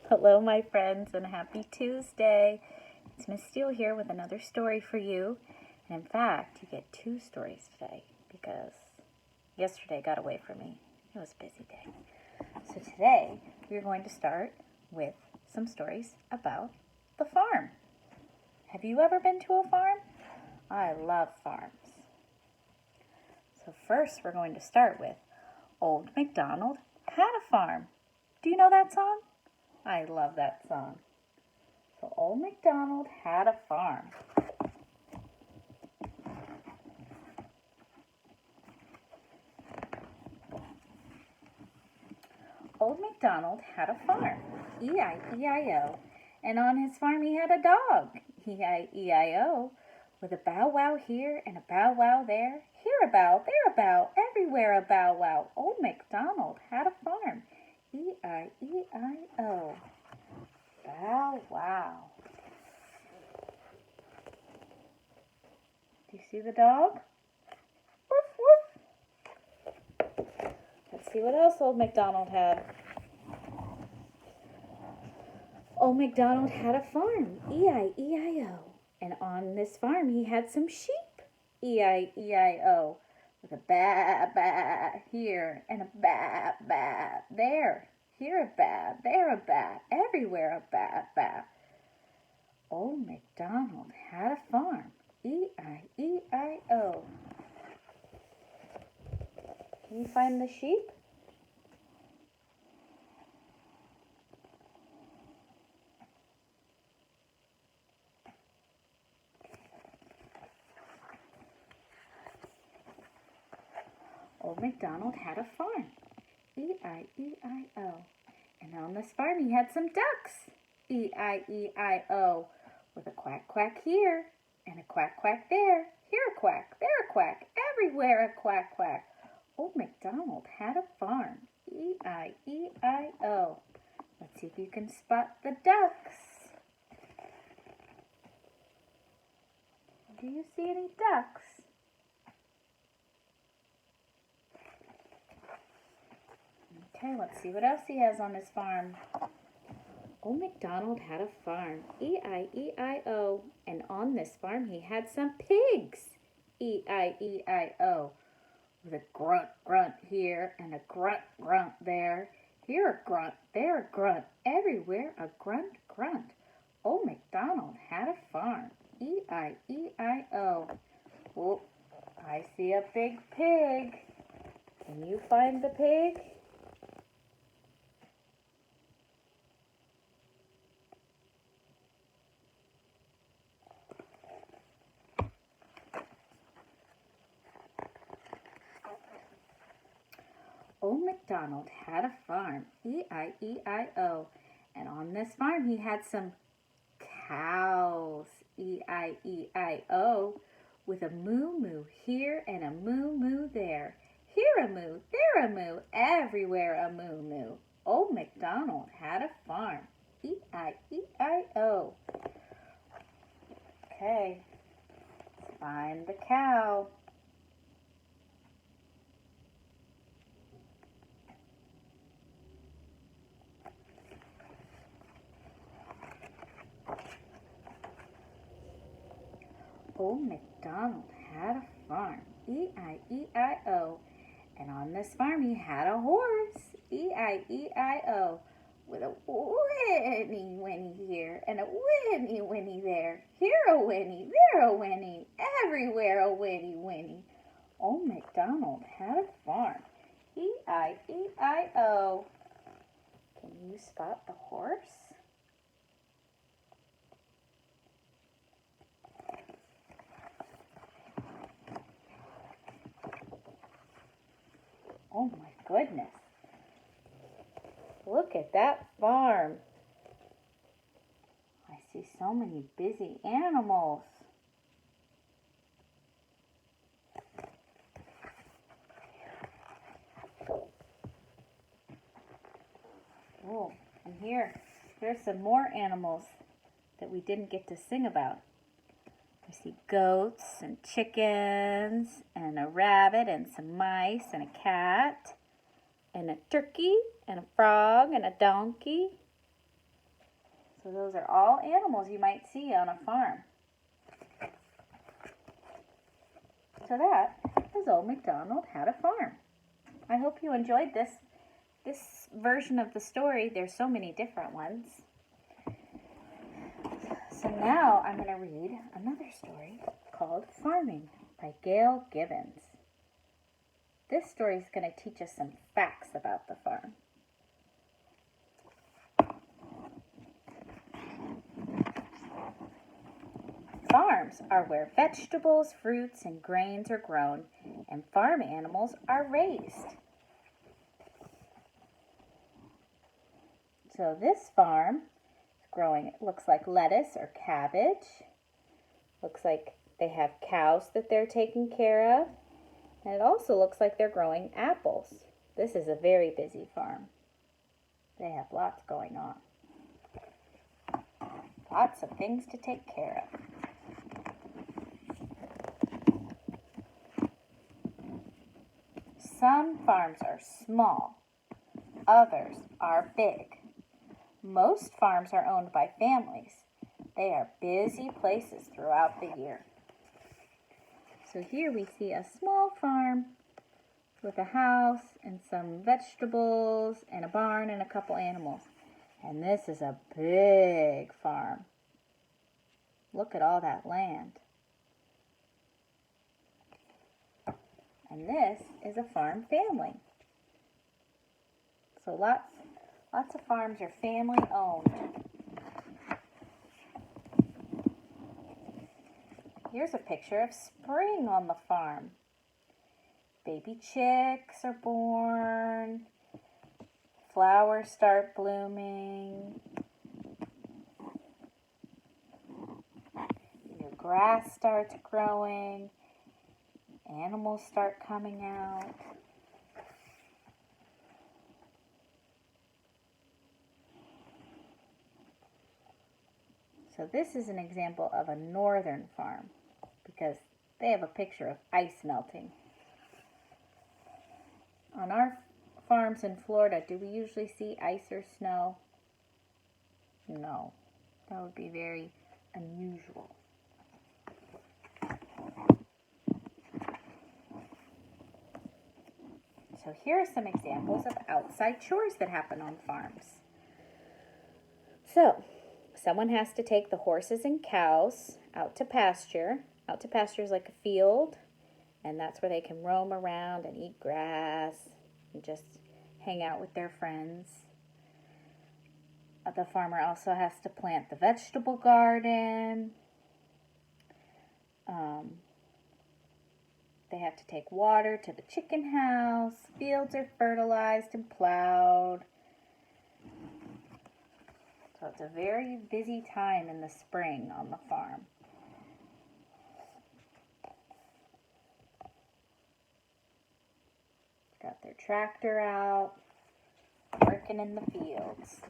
Hello, my friends, and happy Tuesday. It's Miss Steele here with another story for you. And in fact, you get two stories today because yesterday got away from me. It was a busy day. So today, we're going to start with some stories about the farm. Have you ever been to a farm? I love farms. So first, we're going to start with Old MacDonald Had a Farm. Do you know that song? I love that song. So Old MacDonald had a farm. Old MacDonald had a farm, E-I-E-I-O, and on his farm he had a dog, E-I-E-I-O, with a bow wow here and a bow wow there, here a bow, there a bow, everywhere a bow wow. Old MacDonald had a farm, E-I-E-I-O. Bow wow. Do you see the dog? Woof, woof. Let's see what else Old MacDonald had. Old MacDonald had a farm, E-I-E-I-O. And on this farm he had some sheep, E-I-E-I-O. With a baa here and a baa there. Here a baa, there a baa, everywhere a baa. Old MacDonald had a farm, E-I-E-I-O. Can you find the sheep? Old MacDonald had a farm, E-I-E-I-O. And on this farm he had some ducks, E-I-E-I-O. With a quack quack here and a quack quack there. Here a quack, there a quack, everywhere a quack quack. Old MacDonald had a farm, E-I-E-I-O. Let's see if you can spot the ducks. Do you see any ducks? Okay, let's see what else he has on his farm. Old MacDonald had a farm, E-I-E-I-O, and on this farm he had some pigs, E-I-E-I-O, with a grunt grunt here and a grunt grunt there. Here a grunt, there a grunt, everywhere a grunt grunt. Old MacDonald had a farm, E-I-E-I-O. Oh, I see a big pig. Can you find the pig? Old MacDonald had a farm, E-I-E-I-O, and on this farm he had some cows, E-I-E-I-O, with a moo-moo here and a moo-moo there. Here a moo, there a moo, everywhere a moo-moo. Old MacDonald had a farm, E-I-E-I-O. Okay, let's find the cow. Old MacDonald had a farm, E-I-E-I-O, and on this farm he had a horse, E-I-E-I-O, with a whinny whinny here and a whinny whinny there. Here a whinny, there a whinny, everywhere a whinny whinny. Old MacDonald had a farm, E-I-E-I-O. Can you spot the horse? Oh my goodness. Look at that farm. I see so many busy animals. Oh, and here's some more animals that we didn't get to sing about. I see goats and chickens and a rabbit and some mice and a cat and a turkey and a frog and a donkey. So those are all animals you might see on a farm. So that is Old MacDonald Had a Farm. I hope you enjoyed this version of the story. There's so many different ones. So now I'm going to read another story called Farming by Gail Gibbons. This story is going to teach us some facts about the farm. Farms are where vegetables, fruits, and grains are grown, and farm animals are raised. So this farm is growing, it looks like lettuce or cabbage. Looks like they have cows that they're taking care of. And it also looks like they're growing apples. This is a very busy farm. They have lots going on. Lots of things to take care of. Some farms are small, others are big. Most farms are owned by families. They are busy places throughout the year. So here we see a small farm with a house and some vegetables and a barn and a couple animals. And this is a big farm. Look at all that land. And this is a farm family. So lots of farms are family owned. Here's a picture of spring on the farm. Baby chicks are born. Flowers start blooming. Your grass starts growing. Animals start coming out. So this is an example of a northern farm because they have a picture of ice melting. On our farms in Florida, do we usually see ice or snow? No, that would be very unusual. So here are some examples of outside chores that happen on farms. So, someone has to take the horses and cows out to pasture. Out to pasture is like a field, and that's where they can roam around and eat grass and just hang out with their friends. The farmer also has to plant the vegetable garden. They have to take water to the chicken house. Fields are fertilized and plowed. So it's a very busy time in the spring on the farm. Got their tractor out, working in the fields.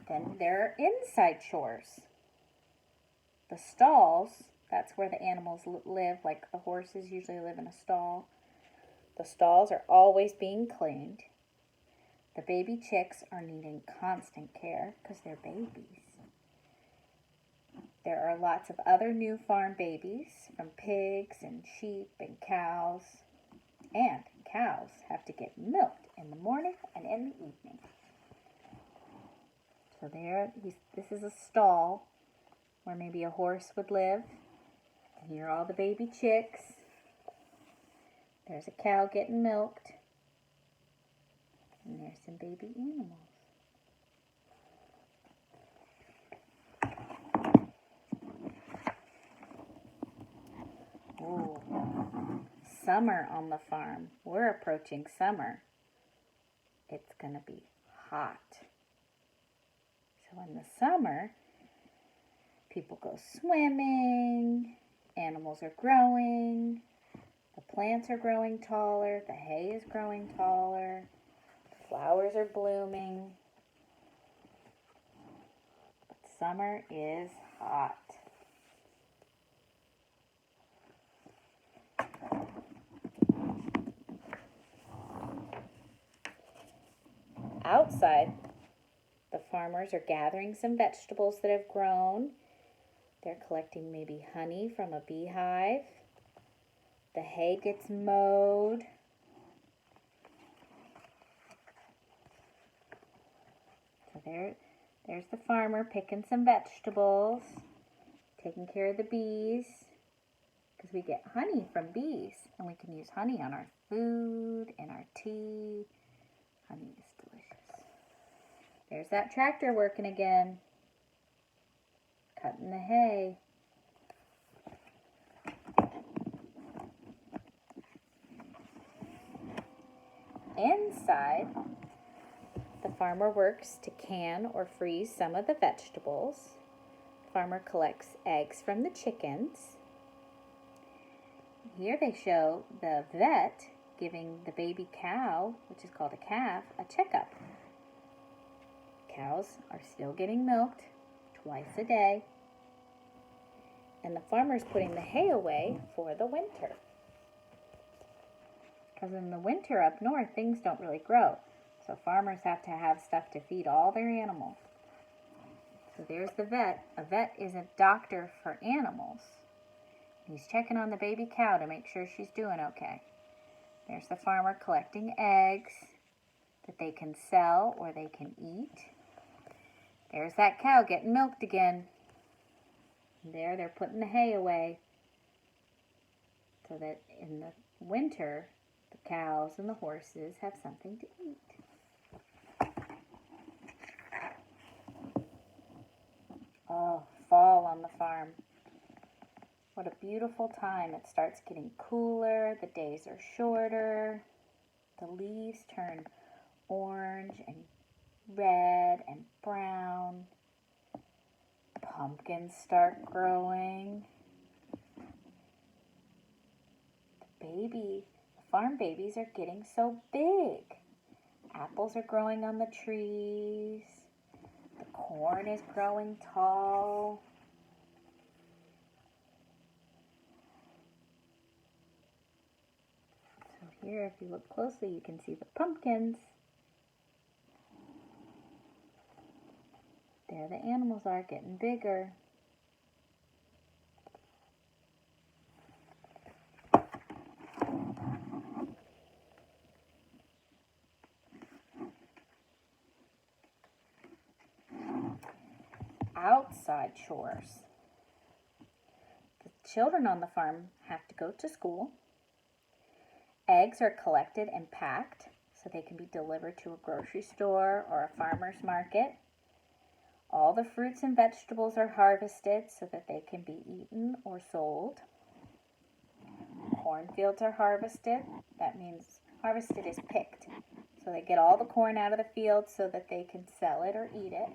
Then there are inside chores. The stalls, that's where the animals live, like the horses usually live in a stall. The stalls are always being cleaned. The baby chicks are needing constant care because they're babies. There are lots of other new farm babies from pigs and sheep and cows. And cows have to get milked in the morning and in the evening. So this is a stall where maybe a horse would live. And here are all the baby chicks. There's a cow getting milked. And there's some baby animals. Ooh. Summer on the farm. We're approaching summer. It's going to be hot. So in the summer, people go swimming, animals are growing, the plants are growing taller, the hay is growing taller, the flowers are blooming. But summer is hot. Outside, farmers are gathering some vegetables that have grown. They're collecting maybe honey from a beehive. The hay gets mowed. So there's the farmer picking some vegetables, taking care of the bees, because we get honey from bees, and we can use honey on our food and our tea. Honey is delicious. There's that tractor working again, cutting the hay. Inside, the farmer works to can or freeze some of the vegetables. The farmer collects eggs from the chickens. Here they show the vet giving the baby cow, which is called a calf, a checkup. Cows are still getting milked twice a day. And the farmer's putting the hay away for the winter. Because in the winter up north, things don't really grow. So farmers have to have stuff to feed all their animals. So there's the vet. A vet is a doctor for animals. He's checking on the baby cow to make sure she's doing okay. There's the farmer collecting eggs that they can sell or they can eat. There's that cow getting milked again. There, they're putting the hay away so that in the winter, the cows and the horses have something to eat. Oh, fall on the farm. What a beautiful time. It starts getting cooler. The days are shorter. The leaves turn orange and red and brown. Pumpkins start growing. The farm babies are getting so big. Apples are growing on the trees. The corn is growing tall. So here, if you look closely, you can see the pumpkins. There the animals are getting bigger. Outside chores. The children on the farm have to go to school. Eggs are collected and packed so they can be delivered to a grocery store or a farmer's market. All the fruits and vegetables are harvested so that they can be eaten or sold. Cornfields are harvested. That means harvested is picked. So they get all the corn out of the field so that they can sell it or eat it.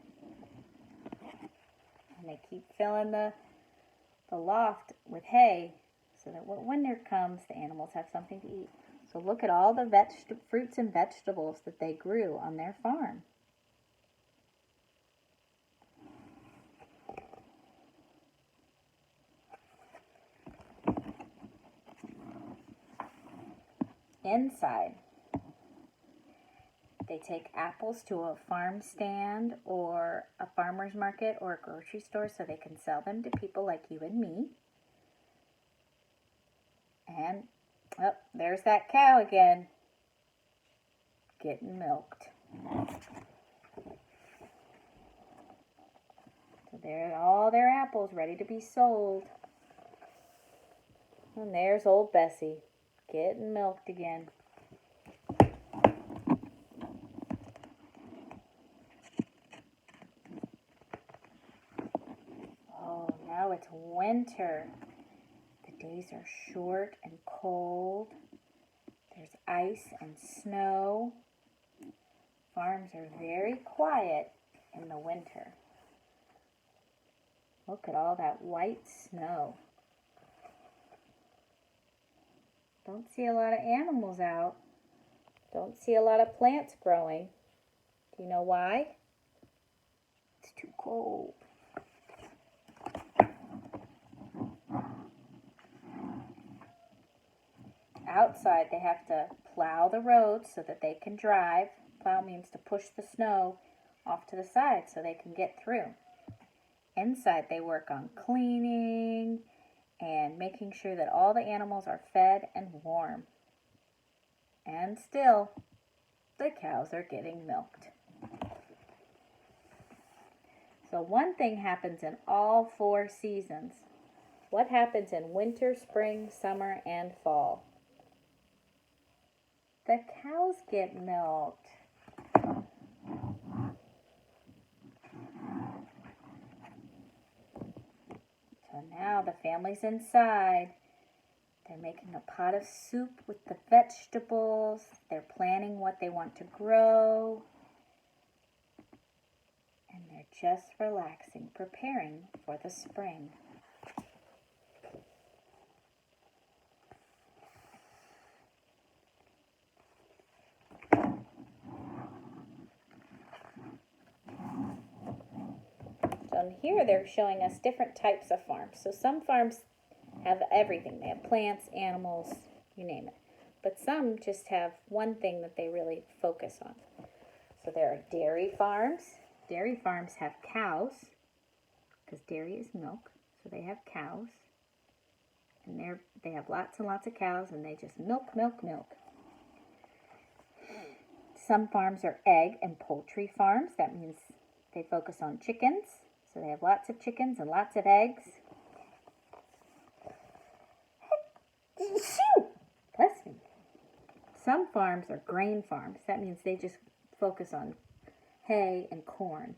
And they keep filling the loft with hay so that when winter comes, the animals have something to eat. So look at all the fruits and vegetables that they grew on their farm. Inside, they take apples to a farm stand or a farmer's market or a grocery store so they can sell them to people like you and me. And, oh, there's that cow again, getting milked. So there are all their apples ready to be sold. And there's old Bessie, getting milked again. Oh, now it's winter. The days are short and cold. There's ice and snow. Farms are very quiet in the winter. Look at all that white snow. Don't see a lot of animals out. Don't see a lot of plants growing. Do you know why? It's too cold. Outside, they have to plow the roads so that they can drive. Plow means to push the snow off to the side so they can get through. Inside, they work on cleaning and making sure that all the animals are fed and warm. And still, the cows are getting milked. So one thing happens in all 4 seasons. What happens in winter, spring, summer, and fall? The cows get milked. So now the family's inside. They're making a pot of soup with the vegetables. They're planning what they want to grow. And they're just relaxing, preparing for the spring. So here they're showing us different types of farms. So some farms have everything. They have plants, animals, you name it. But some just have one thing that they really focus on. So there are dairy farms. Dairy farms have cows, because dairy is milk. So they have cows. And they have lots and lots of cows, and they just milk, milk, milk. Some farms are egg and poultry farms. That means they focus on chickens. So they have lots of chickens and lots of eggs. Bless me. Some farms are grain farms. That means they just focus on hay and corn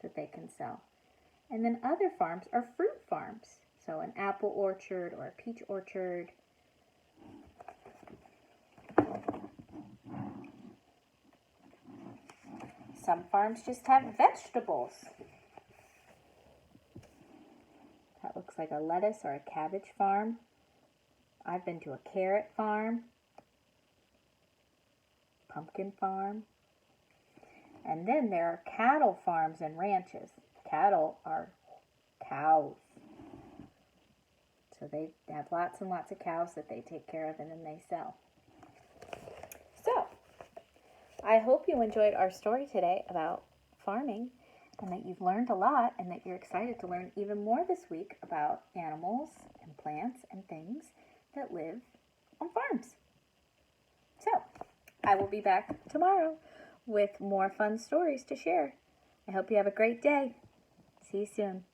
that they can sell. And then other farms are fruit farms. So an apple orchard or a peach orchard. Some farms just have vegetables. That looks like a lettuce or a cabbage farm. I've been to a carrot farm, pumpkin farm. And then there are cattle farms and ranches. Cattle are cows. So they have lots and lots of cows that they take care of and then they sell. So, I hope you enjoyed our story today about farming and that you've learned a lot and that you're excited to learn even more this week about animals and plants and things that live on farms. So, I will be back tomorrow with more fun stories to share. I hope you have a great day. See you soon.